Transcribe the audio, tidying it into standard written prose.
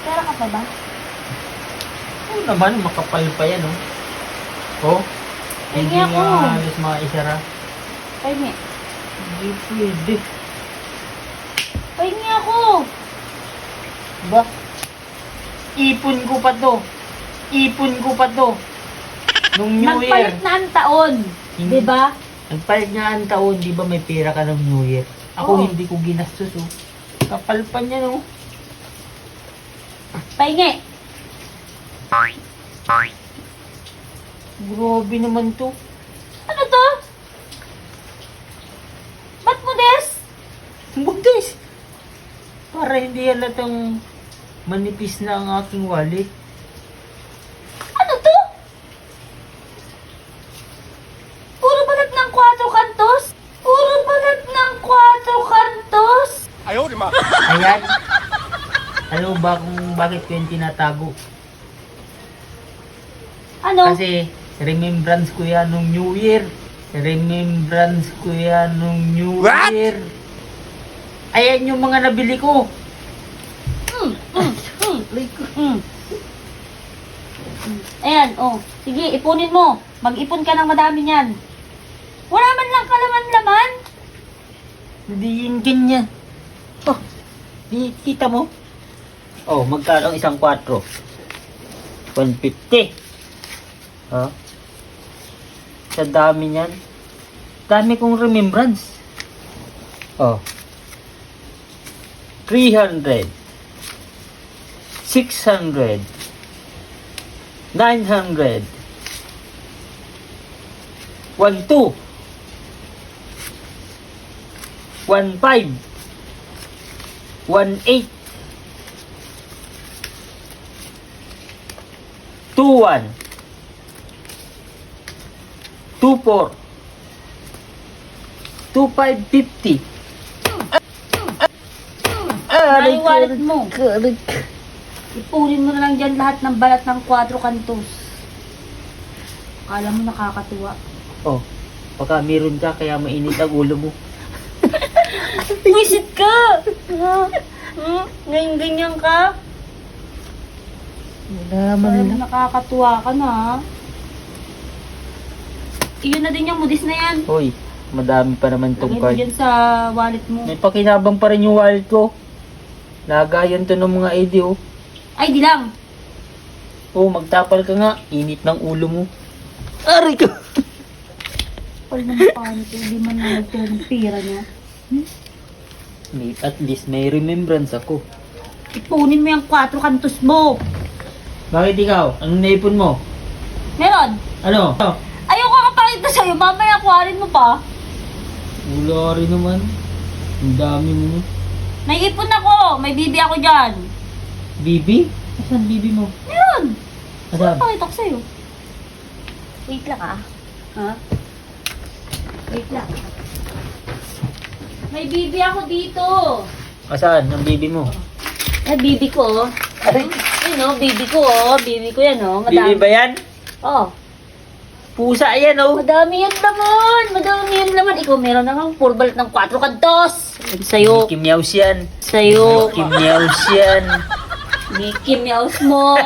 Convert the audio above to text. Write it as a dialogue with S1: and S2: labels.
S1: Pera ka pa ba?
S2: Oo naman, makapal pa yan, oh. Oh, hindi
S1: Tingnan ko.
S2: nga halos maisara.
S1: Pahingi.
S2: Hindi pwede.
S1: Pahingi ako.
S2: Ba? Ipon ko pa to. Ipon ko pa to. Nung New Year.
S1: Nagpalit na ang taon.
S2: Hindi.
S1: Diba?
S2: Nagpalit nga ang taon, di ba may pera ka ng New Year? Ako
S1: Oo.
S2: hindi ko ginastos, oh. Kapal pa niya, no?
S1: Pahingi.
S2: Grabe naman to.
S1: Ano to? Ba't mo des?
S2: Buntis! Para hindi halatang manipis na ang aking wallet.
S1: Ano to? Puro balat ng 4 kantos? Puro balat ng 4 kantos?
S2: Ayan. Alam mo ba kung bakit ko yung tinatago?
S1: Ano?
S2: Kasi remembrance ko yan nung New Year. Remembrance ko yan nung New Year. Ayan yung mga nabili ko.
S1: Ayan, oh. Sige, ipunin mo. Mag-ipon ka ng madami niyan. Wala man lang kalaman-laman.
S2: Hindi yun ganyan. Oh, kita mo? Oh, magkano ang isang 4? 150. Ha? Sa dami niyan. Dami kong remembrance. Oh. 300. 600. 900. 12. 15. 18. 21. 24. 2550.
S1: Ay, wallet mo. Ipunin mo na lang dyan lahat ng balat ng 4 kantos. Akala mo nakakatuwa.
S2: Oh, baka meron ka kaya mainit ang ulo mo.
S1: Wisit ka! Ha? Ganyan-ganyan ka?
S2: Wala
S1: Akala
S2: naman
S1: mo nakakatuwa ka na, ha? Iyon na din yung mudis na yan.
S2: Hoy, madami pa naman tong
S1: Lagay mo
S2: card.
S1: dyan sa wallet mo.
S2: May pakinabang pa rin yung wallet ko. Lagayan to ng mga ID, oh.
S1: Ay, di lang.
S2: Oh, magtapal ka nga. Init ng ulo mo. Aray ko!
S1: Pal naman paano ito, hindi man na nagtira ng pira niya.
S2: At least may remembrance ako.
S1: Ipunin mo yung 4 kantos mo.
S2: Bakit ikaw? Anong naipon mo?
S1: Meron.
S2: Ano?
S1: Ayoko kapakita sa'yo, mamaya kuharin mo pa.
S2: Wala rin naman. Ang dami mo.
S1: May ipon ako, may bibi ako dyan.
S2: Bibi? Asan bibi mo?
S1: Meron.
S2: Asan?
S1: Pakita ko sa'yo. Wait lang ah. Ha? Wait lang. May bibi ako dito.
S2: Asan? Ang bibi mo?
S1: Ay, bibi ko.
S2: Aray!
S1: Yun o, bibi ko o. Bibi ko yan o.
S2: Bibi ba yan?
S1: Oh.
S2: Pusa yan, oh!
S1: Madami yan laman. Madami yan laman. Ikaw meron na kang full balat ng 4 kantos. Sa'yo.
S2: Mickey Mouse yan.
S1: Sa'yo.
S2: Mickey Mouse yan.
S1: Mickey Mouse mo.